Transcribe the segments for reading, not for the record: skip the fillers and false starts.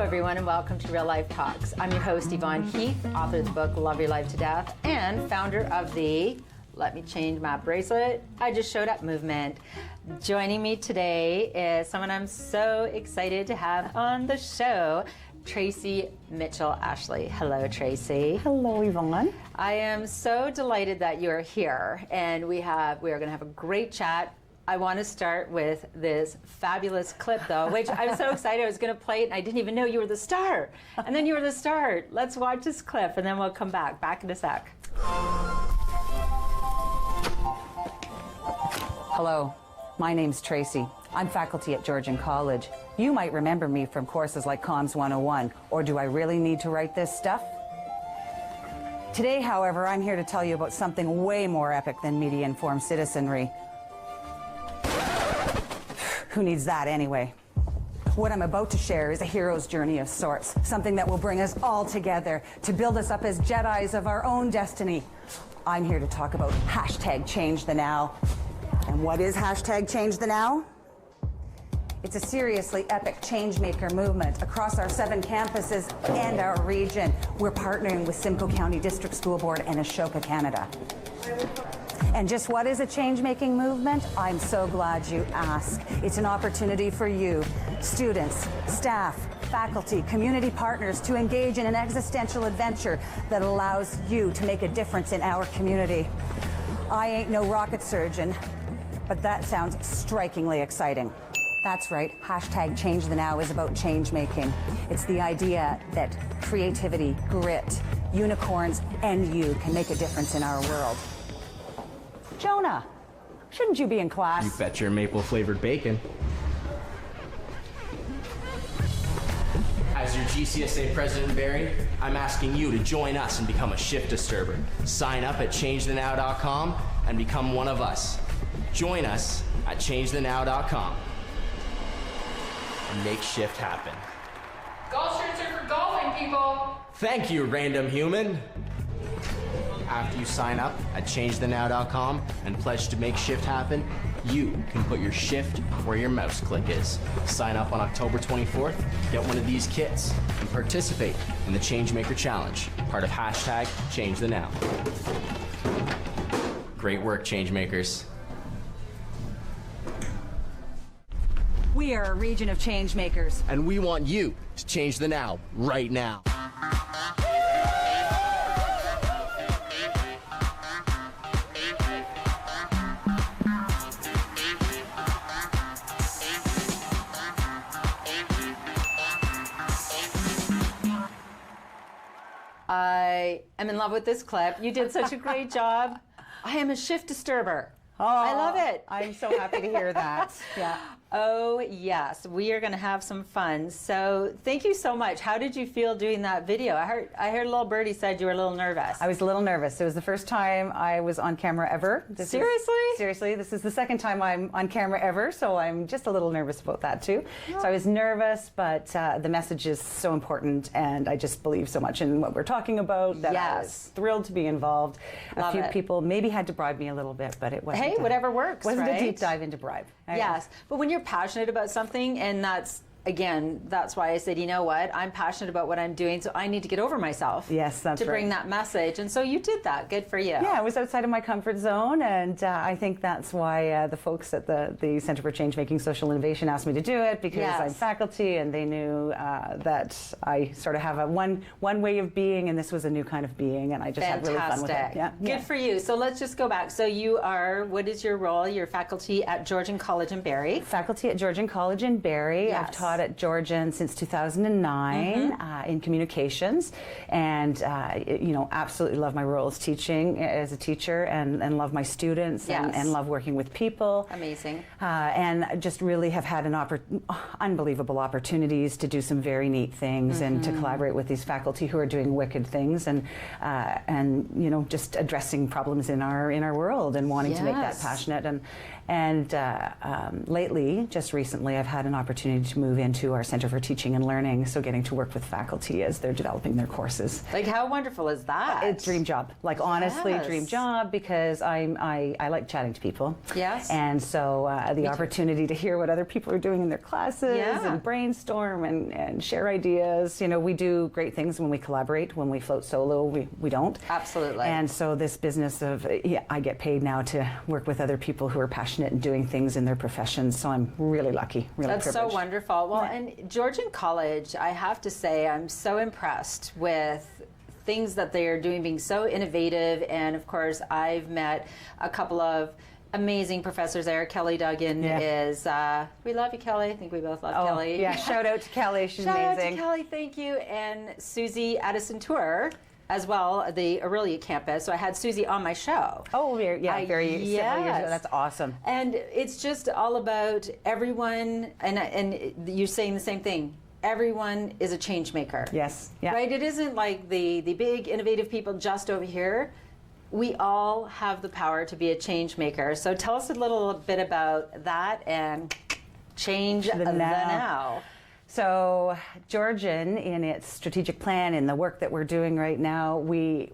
everyone, and welcome to Real Life Talks. I'm your host, Yvonne Heath, author of the book Love Your Life to Death, and founder of the Let Me Change My Bracelet, I Just Showed Up movement. Joining me today is someone I'm so excited to have on the show, Tracy Mitchell-Ashley. Hello, Tracy. Hello, Yvonne. I am so delighted that you're here, and we are going to have a great chat. I want to start with this fabulous clip, though, which I'm so excited I was going to play it, and I didn't even know you were the star. And then you were the star. Let's watch this clip, and then we'll come back. Back in a sec. Hello, my name's Tracy. I'm faculty at Georgian College. You might remember me from courses like Comms 101, or do I really need to write this stuff? Today, however, I'm here to tell you about something way more epic than media-informed citizenry. Who needs that anyway? What I'm about to share is a hero's journey of sorts, something that will bring us all together to build us up as Jedis of our own destiny. I'm here to talk about #ChangeTheNow. And what is #ChangeTheNow? It's a seriously epic changemaker movement across our 7 campuses and our region. We're partnering with Simcoe County District School Board and Ashoka Canada. And just what is a change-making movement? I'm so glad you asked. It's an opportunity for you, students, staff, faculty, community partners, to engage in an existential adventure that allows you to make a difference in our community. I ain't no rocket surgeon, but that sounds strikingly exciting. That's right, #ChangeTheNow is about change-making. It's the idea that creativity, grit, unicorns, and you can make a difference in our world. Jonah, shouldn't you be in class? You bet your maple-flavored bacon. As your GCSA President, Barry, I'm asking you to join us and become a shift disturber. Sign up at ChangeTheNow.com and become one of us. Join us at ChangeTheNow.com and make shift happen. Golf shirts are for golfing, people. Thank you, random human. After you sign up at ChangeTheNow.com and pledge to make shift happen, you can put your shift where your mouse click is. Sign up on October 24th, get one of these kits, and participate in the Changemaker Challenge, part of #ChangeTheNow. Great work, Changemakers. We are a region of change makers. And we want you to change the now, right now. I am in love with this clip. You did such a great job. I am a shift disturber. Oh, I love it. I'm so happy to hear that. Yeah. Oh, yes. We are going to have some fun. So thank you so much. How did you feel doing that video? I heard little birdie said you were a little nervous. I was a little nervous. It was the first time I was on camera ever. Seriously, this is the second time I'm on camera ever, so I'm just a little nervous about that too. Oh. So I was nervous, but the message is so important, and I just believe so much in what we're talking about that I was thrilled to be involved. Love a few it. people maybe had to bribe me a little bit, but it wasn't. Hey, whatever works, wasn't right? a deep dive into bribe. Yes, but when you're passionate about something, and that's why I said, you know what, I'm passionate about what I'm doing, so I need to get over myself. Yes, that's to right. bring that message, and so you did that. Good for you. Yeah, I was outside of my comfort zone, and I think that's why the folks at the Center for Changemaking Social Innovation asked me to do it, because I'm faculty, and they knew that I sort of have a one way of being, and this was a new kind of being, and I just had really fun with it. Yeah. Good for you. So let's just go back. So you are, what is your role? You're faculty at Georgian College in Barrie. Faculty at Georgian College in Barrie. Yes. I've taught at Georgian since 2009 in communications, and absolutely love my role as teaching as a teacher, and love my students, and love working with people. Amazing. And just really have had unbelievable opportunities to do some very neat things, and to collaborate with these faculty who are doing wicked things, and just addressing problems in our world, and wanting to make that passionate. And lately, just recently, I've had an opportunity to move into our Center for Teaching and Learning, so getting to work with faculty as they're developing their courses. Like, how wonderful is that? It's dream job. Like, honestly, Yes. dream job, because I like chatting to people. Yes. And so the opportunity to hear what other people are doing in their classes Yeah. and brainstorm and share ideas. You know, we do great things when we collaborate. When we float solo, we don't. Absolutely. And so this business of, I get paid now to work with other people who are passionate and doing things in their professions. So I'm really lucky, really That's privileged. so wonderful. Well, and Georgian College, I have to say, I'm so impressed with things that they are doing, being so innovative. And of course, I've met a couple of amazing professors there. Kelly Duggan is, we love you, Kelly. I think we both love Kelly. Yeah, shout out to Kelly. She's Shout amazing. out to Kelly, thank you. And Susie Addison Tour as well, the Aurelia campus. So I had Susie on my show. Oh, very several years ago. Yes. That's awesome. And it's just all about everyone, and you're saying the same thing. Everyone is a change maker. Yes. Yeah. Right? It isn't like the big innovative people just over here. We all have the power to be a change maker. So tell us a little bit about that and change the now. So Georgian, in its strategic plan, in the work that we're doing right now, we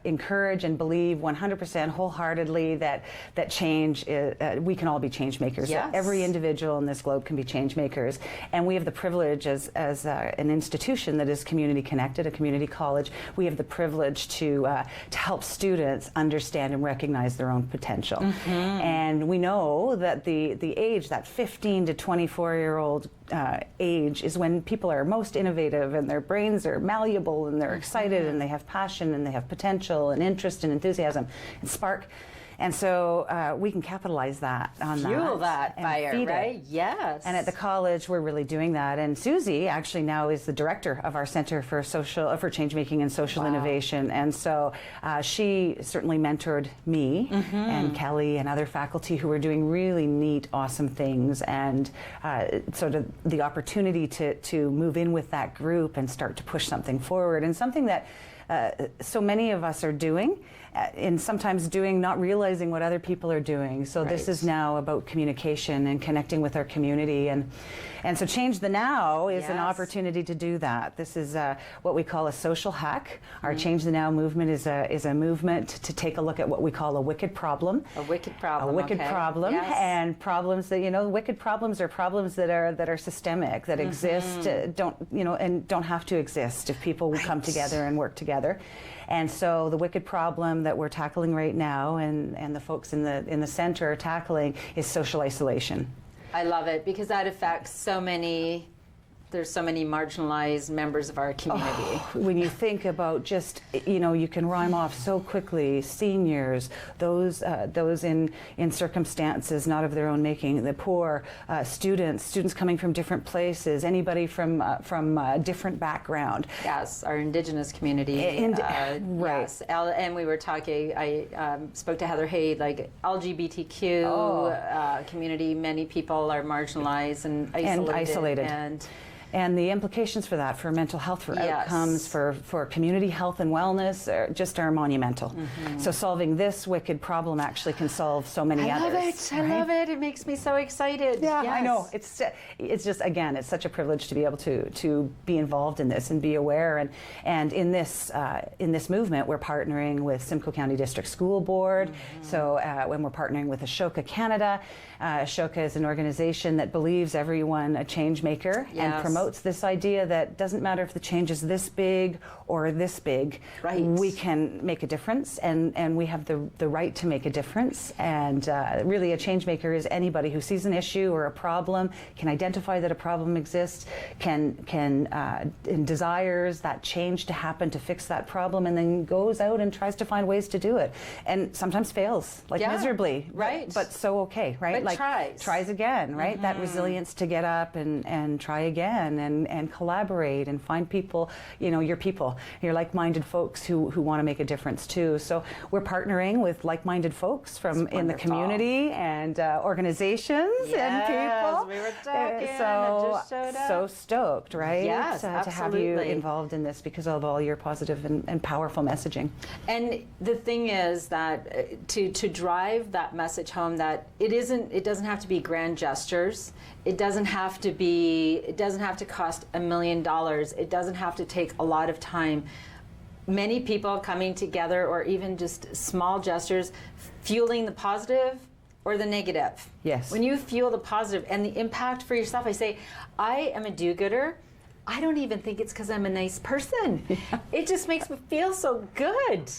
encourage and believe 100% wholeheartedly that change is, we can all be change makers. Yes. That every individual in this globe can be change makers. And we have the privilege as an institution that is community connected, a community college, we have the privilege to help students understand and recognize their own potential. Mm-hmm. And we know that the age, that 15 to 24-year-old age, is when people are most innovative and their brains are malleable and they're excited and they have passion and they have potential and interest and enthusiasm and spark. And so we can capitalize that on Fuel that and fire, feed right? it. Yes. And at the college, we're really doing that. And Susie actually now is the director of our Center for Change Making and Social Innovation. And so she certainly mentored me and Kelly and other faculty who were doing really neat, awesome things. And sort of the opportunity to move in with that group and start to push something forward, and something that so many of us are doing, and sometimes doing, not realizing what other people are doing. So this is now about communication and connecting with our community, and so Change the Now is an opportunity to do that. This is what we call a social hack. Our Change the Now movement is a movement to take a look at what we call a wicked problem. A wicked problem. A wicked problem, Yes. and problems that, wicked problems are problems that are systemic, that exist, don't have to exist if people will come together and work together. And so the wicked problem that we're tackling right now, and the folks in the center are tackling, is social isolation. I love it, because that affects there's so many marginalized members of our community. When you think about just, you can rhyme off so quickly, seniors, those in circumstances not of their own making, the poor, students coming from different places, anybody from a different background. Yes, our Indigenous community. Right. Yes, and we were talking, I spoke to Heather Haid, like LGBTQ community, many people are marginalized and isolated. And the implications for that, for mental health, for outcomes, for community health and wellness, are monumental. So solving this wicked problem actually can solve so many others. I love it. It makes me so excited. Yeah, yes. I know. It's just, again, it's such a privilege to be able to be involved in this and be aware. And in this movement, we're partnering with Simcoe County District School Board. So when we're partnering with Ashoka Canada, Ashoka is an organization that believes everyone a change maker and promotes this idea that doesn't matter if the change is this big or this big, we can make a difference, and we have the right to make a difference. And really, a change maker is anybody who sees an issue or a problem, can identify that a problem exists, and desires that change to happen to fix that problem, and then goes out and tries to find ways to do it, and sometimes fails, miserably, but so okay, right? But tries again, right? That resilience to get up and try again. in and collaborate and find people, your like-minded folks who want to make a difference too. So we're partnering with like-minded folks from in the community and organizations and people. We were talking. So, it just showed up. so stoked, right? Yes, to have you absolutely. involved in this because of all your positive and powerful messaging. And the thing is that to drive that message home, that it doesn't have to be grand gestures. It doesn't have to cost $1 million. It doesn't have to take a lot of time. Many people coming together, or even just small gestures, fueling the positive or the negative. Yes. When you fuel the positive and the impact for yourself, I say, I am a do-gooder. I don't even think it's because I'm a nice person. It just makes me feel so good,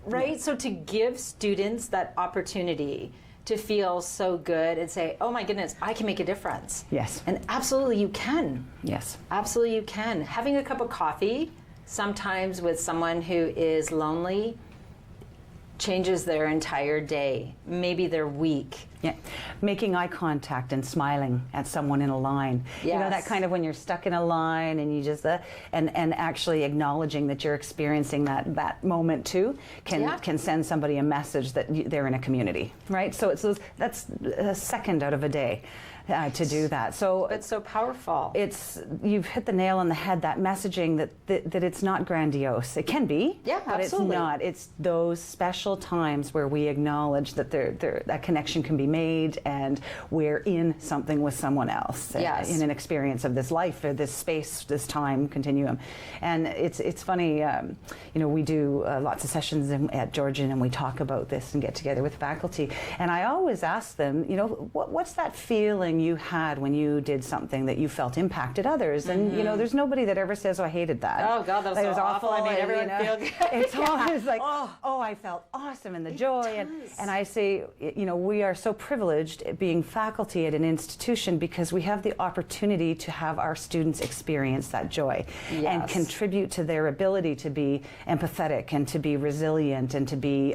right? Yeah. So to give students that opportunity to feel so good and say, oh my goodness, I can make a difference. Yes. And absolutely you can. Yes. Absolutely you can. Having a cup of coffee sometimes with someone who is lonely changes their entire day, maybe their week. Yeah, making eye contact and smiling at someone in a line. Yes. You know, that kind of when you're stuck in a line and you just and actually acknowledging that you're experiencing that moment too can send somebody a message that they're in a community, right? So that's a second out of a day. To do that. So it's so powerful. You've hit the nail on the head, that messaging that it's not grandiose. It can be, yeah, but absolutely. It's not. It's those special times where we acknowledge that that connection can be made and we're in something with someone else. Yes. In an experience of this life, or this space, this time continuum. And it's funny, we do lots of sessions at Georgian and we talk about this and get together with faculty. And I always ask them, what's that feeling you had when you did something that you felt impacted others? And there's nobody that ever says, "Oh, I hated that." Oh God, that was so awful. I made everyone feel good. It's always like, oh, I felt awesome, and the joy. And I say, we are so privileged at being faculty at an institution because we have the opportunity to have our students experience that joy and contribute to their ability to be empathetic and to be resilient and to be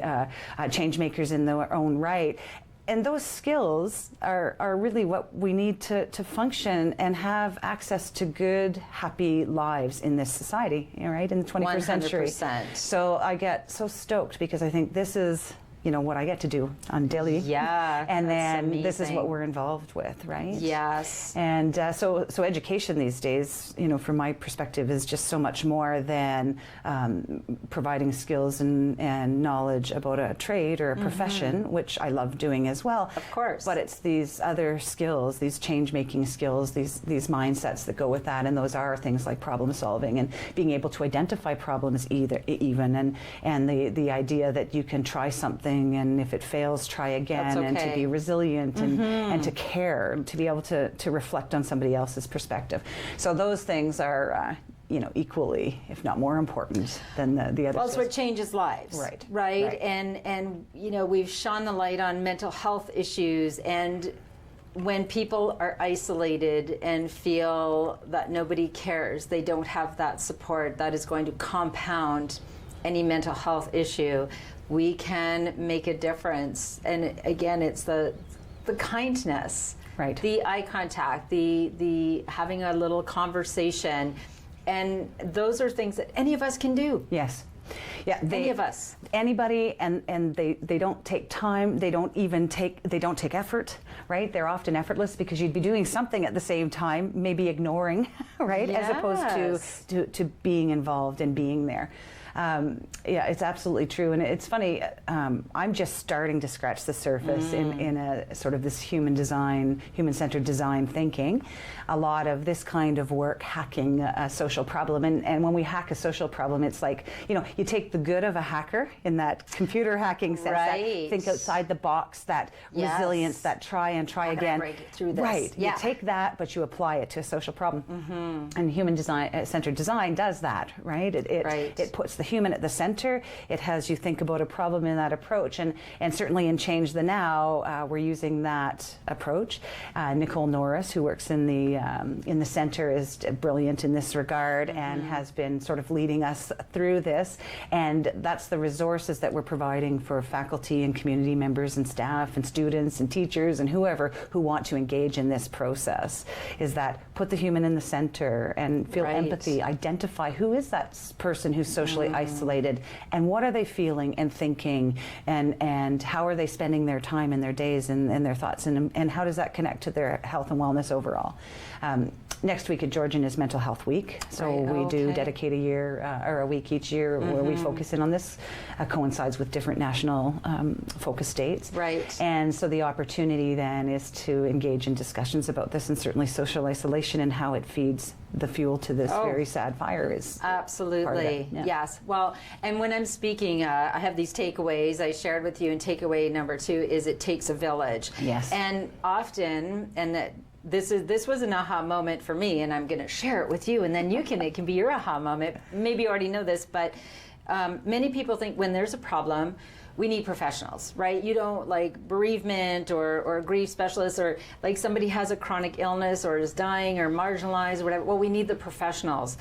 change makers in their own right. And those skills are really what we need to function and have access to good, happy lives in this society, right, in the 21st century. 100%. So I get so stoked because I think this is what I get to do on daily. Yeah. And then amazing. This is what we're involved with, right? Yes. And so education these days, from my perspective, is just so much more than providing skills and knowledge about a trade or a profession, which I love doing as well. Of course. But it's these other skills, these change-making skills, these mindsets that go with that, and those are things like problem solving and being able to identify problems and the idea that you can try something, and if it fails, try again, and to be resilient and to care, to be able to reflect on somebody else's perspective. So those things are equally, if not more important than the other. Well, it's what changes lives. Right. And we've shone the light on mental health issues, and when people are isolated and feel that nobody cares, they don't have that support that is going to compound any mental health issue, we can make a difference. And again, it's the kindness, right? The eye contact, the having a little conversation, and those are things that any of us can do. Yes. Yeah, any of us, anybody, and they don't take time. They don't take effort, right? They're often effortless because you'd be doing something at the same time, maybe ignoring, right? Yes. As opposed to being involved and being there. Yeah, it's absolutely true. And it's funny, I'm just starting to scratch the surface in a sort of this human-centered design thinking. A lot of this kind of work hacking a social problem. And when we hack a social problem, it's like, you take the good of a hacker in that computer hacking sense, that think outside the box, that resilience, that try and try again. Break it through this. Right. Yeah. You take that, but you apply it to a social problem. And human-centered design does that, right? It puts the the human at the center. It has you think about a problem in that approach, and certainly in Change the Now, we're using that approach. Nicole Norris, who works in the center, is brilliant in this regard and has been sort of leading us through this. And that's the resources that we're providing for faculty and community members and staff and students and teachers and whoever who want to engage in this process, is that put the human in the center and feel empathy, identify who is that person who's socially isolated and what are they feeling and thinking, and how are they spending their time and their days and their thoughts, and how does that connect to their health and wellness overall. Next week at Georgian is Mental Health Week, so we do dedicate a year or a week each year where we focus in on this. Coincides with different national focus dates. Right. And so the opportunity then is to engage in discussions about this, and certainly social isolation and how it feeds the fuel to this very sad fire is absolutely yes. Well, and when I'm speaking, I have these takeaways I shared with you, and takeaway number 2 is it takes a village. Yes. And often, and that this was an aha moment for me, and I'm going to share it with you, and then it can be your aha moment. Maybe you already know this, but many people think when there's a problem, we need professionals, right? You don't like bereavement or a grief specialist, or like somebody has a chronic illness or is dying or marginalized or whatever. Well, we need the professionals.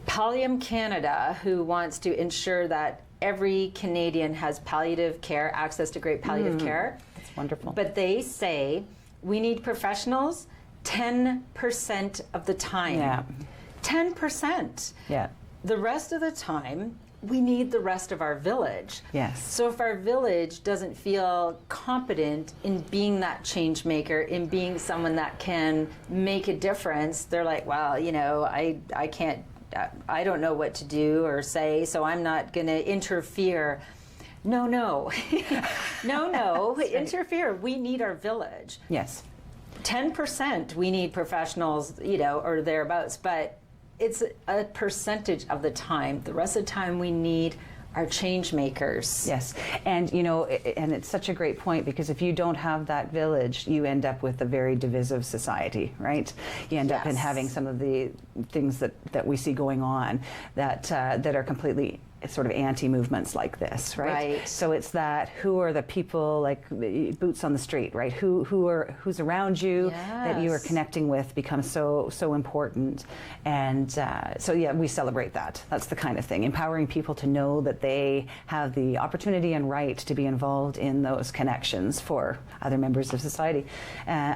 Pallium Canada, who wants to ensure that every Canadian has palliative care, access to great palliative care. That's wonderful. But they say we need professionals 10% of the time. Yeah. 10%. Yeah. The rest of the time, we need the rest of our village. Yes. So if our village doesn't feel competent in being that change maker, in being someone that can make a difference, they're like, well, I can't, I don't know what to do or say, so I'm not going to interfere. No, no, interfere. We need our village. Yes. 10% we need professionals, or thereabouts, but it's a percentage of the time. The rest of the time we need our change makers. Yes, and and it's such a great point, because if you don't have that village, you end up with a very divisive society, right? You end up in having some of the things that we see going on that are completely sort of anti-movements like this, right? So it's that, who are the people, like boots on the street, right? Who's around you that you are connecting with becomes so important. And so we celebrate that. That's the kind of thing, empowering people to know that they have the opportunity and right to be involved in those connections for other members of society,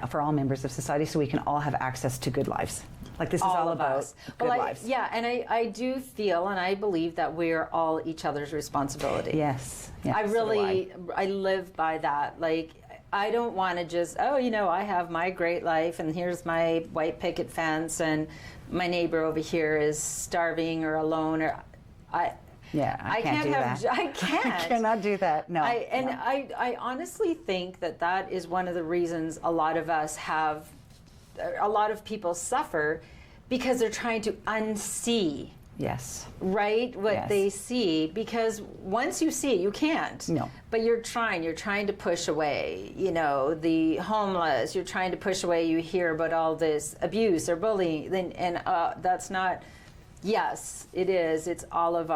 for all members of society, so we can all have access to good lives. Like this is all about good lives. Yeah, and I do feel and I believe that we're all each other's responsibility. Yes. I live by that. Like, I don't want to just, I have my great life and here's my white picket fence and my neighbor over here is starving or alone, or I can't do that. I can't. I cannot do that. No. I honestly think that is one of the reasons a lot of people suffer, because they're trying to unsee. Yes. Right? What they see, because once you see it, you can't. No. But you're trying to push away, the homeless, you're trying to push away, you hear about all this abuse or bullying, and that's not, yes, it is. It's all of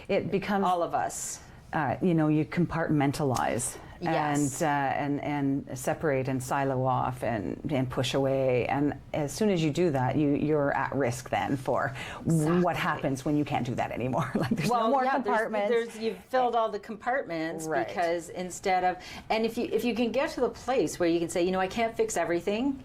it becomes all of us. You compartmentalize. Yes. And separate and silo off and push away, and as soon as you do that, you're at risk then for what happens when you can't do that anymore. Like there's no more compartments. You've filled all the compartments, because instead of, and if you can get to the place where you can say, I can't fix everything,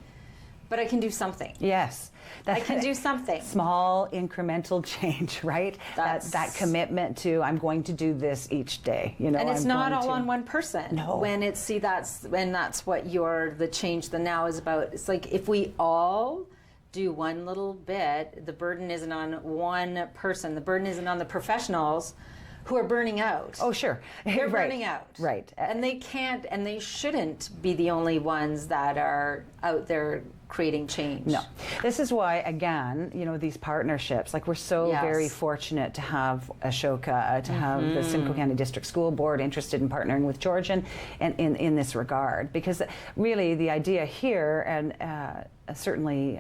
but I can do something. Yes. I can do something. Small incremental change, right? That commitment to, I'm going to do this each day. And it's not all on one person. No. That's what the Change the Now is about. It's like, if we all do one little bit, the burden isn't on one person. The burden isn't on the professionals who are burning out. Oh, sure. They're burning out. Right. And they can't and they shouldn't be the only ones that are out there creating change. No. This is why, again, these partnerships, like we're so very fortunate to have Ashoka, to have the Simcoe County District School Board interested in partnering with Georgian and in this regard, because really the idea here, and certainly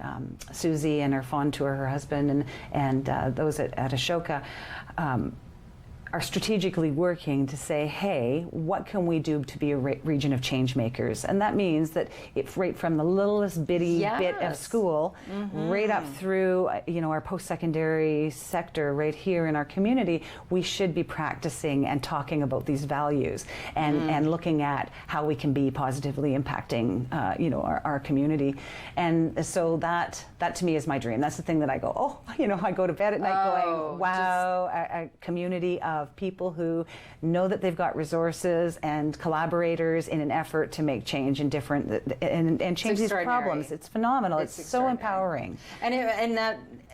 Susie and her fond to her husband and those at Ashoka, are strategically working to say, hey, what can we do to be a region of change makers? And that means that if right from the littlest bitty bit of school, right up through our post-secondary sector right here in our community, we should be practicing and talking about these values and looking at how we can be positively impacting our community. And so that to me is my dream. That's the thing that I go, I go to bed at night going, wow, a community of people who know that they've got resources and collaborators in an effort to make change in different and change these problems. It's phenomenal. It's so empowering. And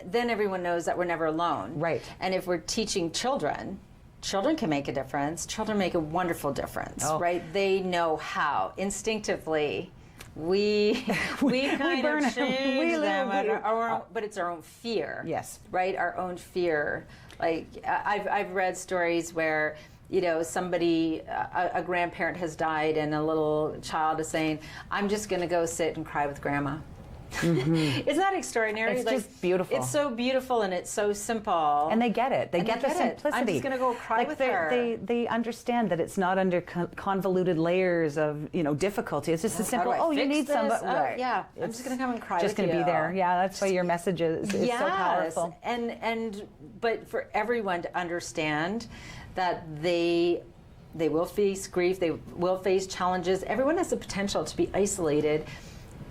then everyone knows that we're never alone. Right. And if we're teaching children can make a difference. Children make a wonderful difference, right? They know how instinctively. We kind of change them, but it's our own fear. Yes. Right, our own fear. Like I've read stories where somebody, a grandparent has died, and a little child is saying, "I'm just going to go sit and cry with Grandma." Isn't that extraordinary? It's just beautiful. It's so beautiful and it's so simple. And they get it. They get the simplicity. I'm just going to go cry with her. They understand that it's not under convoluted layers of difficulty. It's just a simple. You need somebody. Right. Yeah, I'm just going to come and cry with you. Just going to be there. Yeah, that's why your message is so powerful. But for everyone to understand that they will face grief, they will face challenges. Everyone has the potential to be isolated.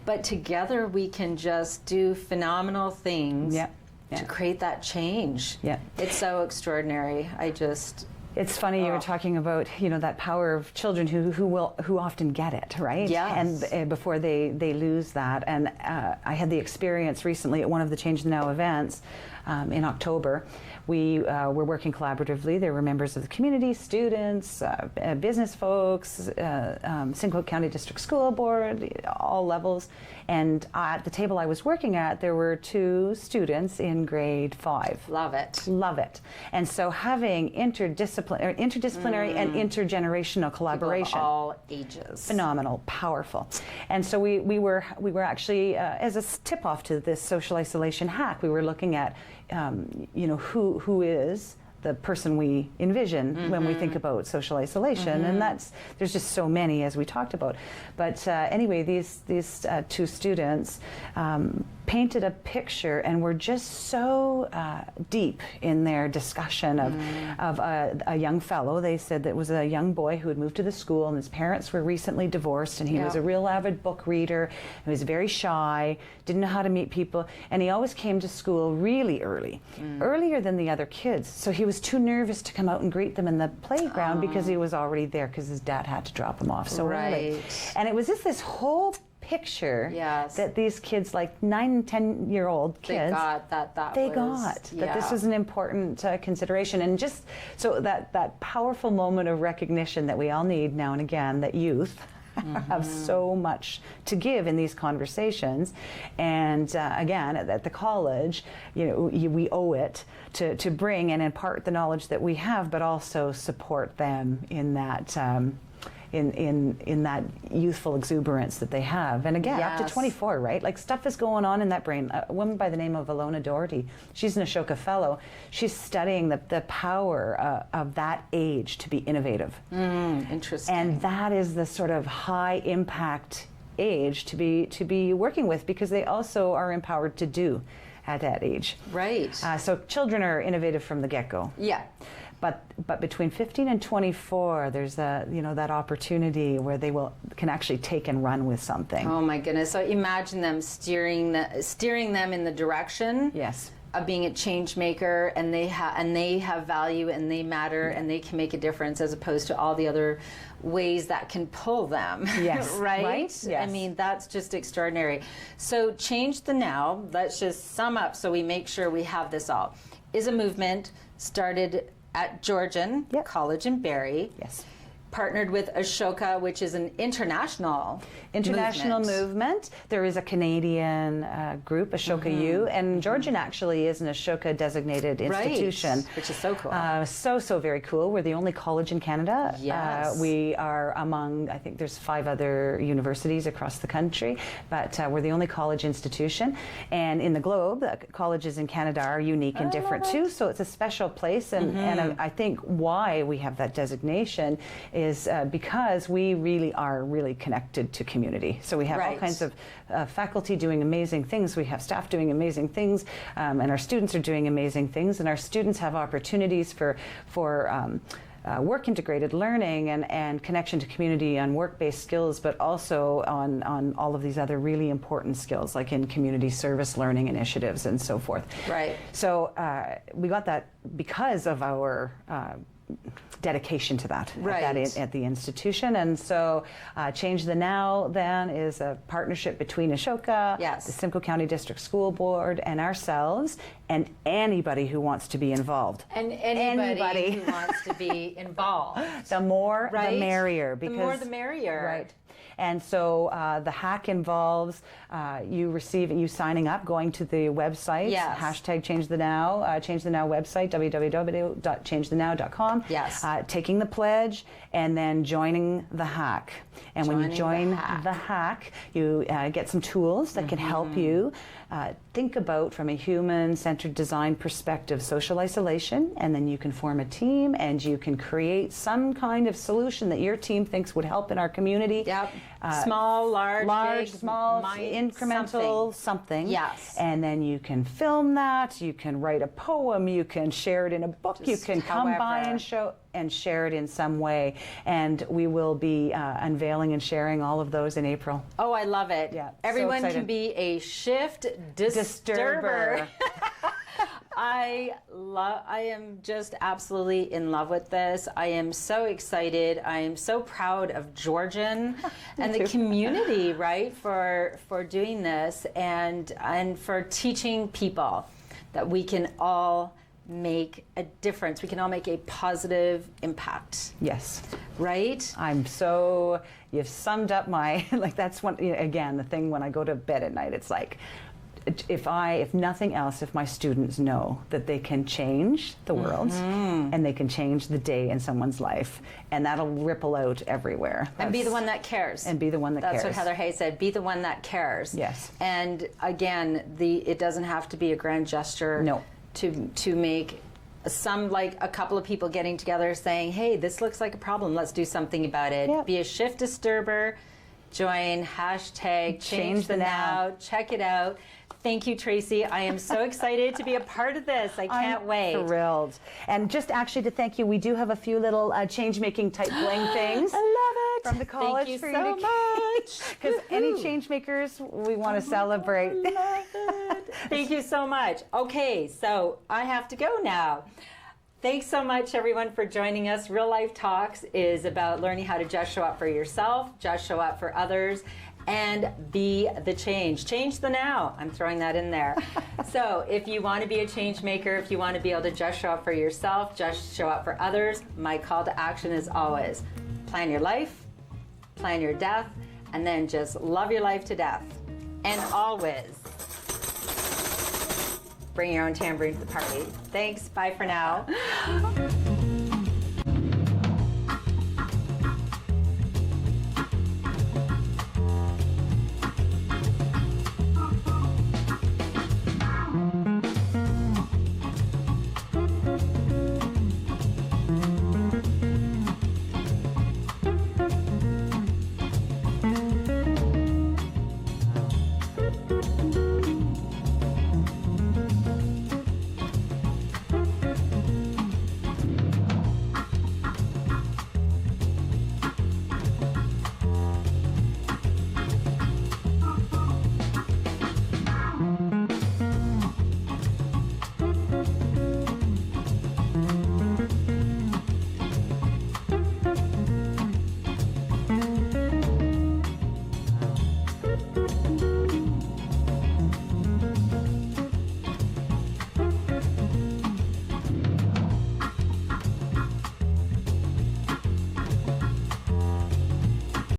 But together we can just do phenomenal things to create that change. Yeah. It's so extraordinary. It's funny you were talking about that power of children who often get it, right? Yes. And before they lose that. And I had the experience recently at one of the Change the Now events in October. We were working collaboratively. There were members of the community, students, business folks, Simcoe County District School Board, all levels. And at the table I was working at, there were 2 students in grade 5. Love it. Love it. And so having interdisciplinary and intergenerational collaboration. People of all ages. Phenomenal, powerful. And so we were actually, as a tip-off to this social isolation hack, we were looking at who is the person we envision when we think about social isolation, and there's just so many, as we talked about. But anyway, these 2 students painted a picture and were just so deep in their discussion of a young fellow. They said that it was a young boy who had moved to the school, and his parents were recently divorced, and he was a real avid book reader. He was very shy, didn't know how to meet people, and he always came to school really early, earlier than the other kids. So he was too nervous to come out and greet them in the playground because he was already there because his dad had to drop him off so early. And it was just this whole picture that these kids, like 9 and 10-year-old kids, that this was an important consideration. And just so that powerful moment of recognition that we all need now and again, that youth have so much to give in these conversations. And again, at the college, we owe it to bring and impart the knowledge that we have, but also support them in that in that youthful exuberance that they have. And again, up to 24, right? Like, stuff is going on in that brain. A woman by the name of Ilona Doherty, she's an Ashoka Fellow. She's studying the power of that age to be innovative. Interesting. And that is the sort of high impact age to be working with, because they also are empowered to do at that age. Right. So children are innovative from the get-go. Yeah. But between 15 and 24, there's that opportunity where they can actually take and run with something. Oh my goodness! So imagine them steering them in the direction. Yes. Of being a change maker, and they have value, and they matter, and they can make a difference, as opposed to all the other ways that can pull them. Yes. Right? Yes. I mean, that's just extraordinary. So Change the Now, let's just sum up so we make sure we have this all, is a movement started at Georgian College in Barrie. Yes. partnered with Ashoka, which is an international movement. There is a Canadian group, Ashoka U, and Georgian actually is an Ashoka designated institution. Right, which is so cool. So very cool. We're the only college in Canada. Yes. We are among, I think there's 5 other universities across the country, but we're the only college institution. And in the globe, colleges in Canada are unique and different too, so it's a special place. And I think why we have that designation is because we really are connected to community. So we have all kinds of faculty doing amazing things, we have staff doing amazing things, and our students are doing amazing things, and our students have opportunities for work integrated learning and connection to community on work-based skills, but also on all of these other really important skills like in community service learning initiatives and so forth. Right. So we got that because of our dedication to that, at the institution. And so Change the Now then is a partnership between Ashoka, the Simcoe County District School Board, and ourselves, and anybody who wants to be involved. And anybody who wants to be involved. The more the merrier. The more the merrier. Right. And so the hack involves you signing up, going to the website, hashtag Change the Now, Change the Now website, www.changethenow.com, taking the pledge, and then joining the hack. And when you join the hack, you get some tools that can help you think about, from a human-centered design perspective, social isolation, and then you can form a team and you can create some kind of solution that your team thinks would help in our community. Yep. Small, large, big, small, incremental, something. Yes. And then you can film that, you can write a poem, you can share it in a book, you can come by and share it in some way. And we will be unveiling and sharing all of those in April. Oh, I love it. Yeah, Everyone can be a shift disturber. I am just absolutely in love with this. I am so excited. I am so proud of Georgian and the community, right, for doing this and for teaching people that we can all make a difference. We can all make a positive impact. Yes. Right? You've summed up my, that's one, again, the thing when I go to bed at night, it's like, if nothing else, if my students know that they can change the world and they can change the day in someone's life, and that'll ripple out everywhere. And be the one that cares. And be the one that cares. That's what Heather Hay said, be the one that cares. Yes. And again, it doesn't have to be a grand gesture. No. To make a couple of people getting together saying, hey, this looks like a problem, let's do something about it. Yep. Be a shift disturber, join hashtag Change the Now, check it out. Thank you, Tracy. I am so excited to be a part of this. I can't wait. I'm thrilled. And just actually to thank you, we do have a few little change-making type bling things. I love it. From the college. Thank you so much. Because any change makers, we want to celebrate. I love it. Thank you so much. Okay, so I have to go now. Thanks so much, everyone, for joining us. Real Life Talks is about learning how to just show up for yourself, just show up for others, and be the change. Change the now. I'm throwing that in there. So if you want to be a change maker, if you want to be able to just show up for yourself, just show up for others, my call to action is always plan your life, plan your death, and then just love your life to death. And always bring your own tambourine to the party. Thanks. Bye for now.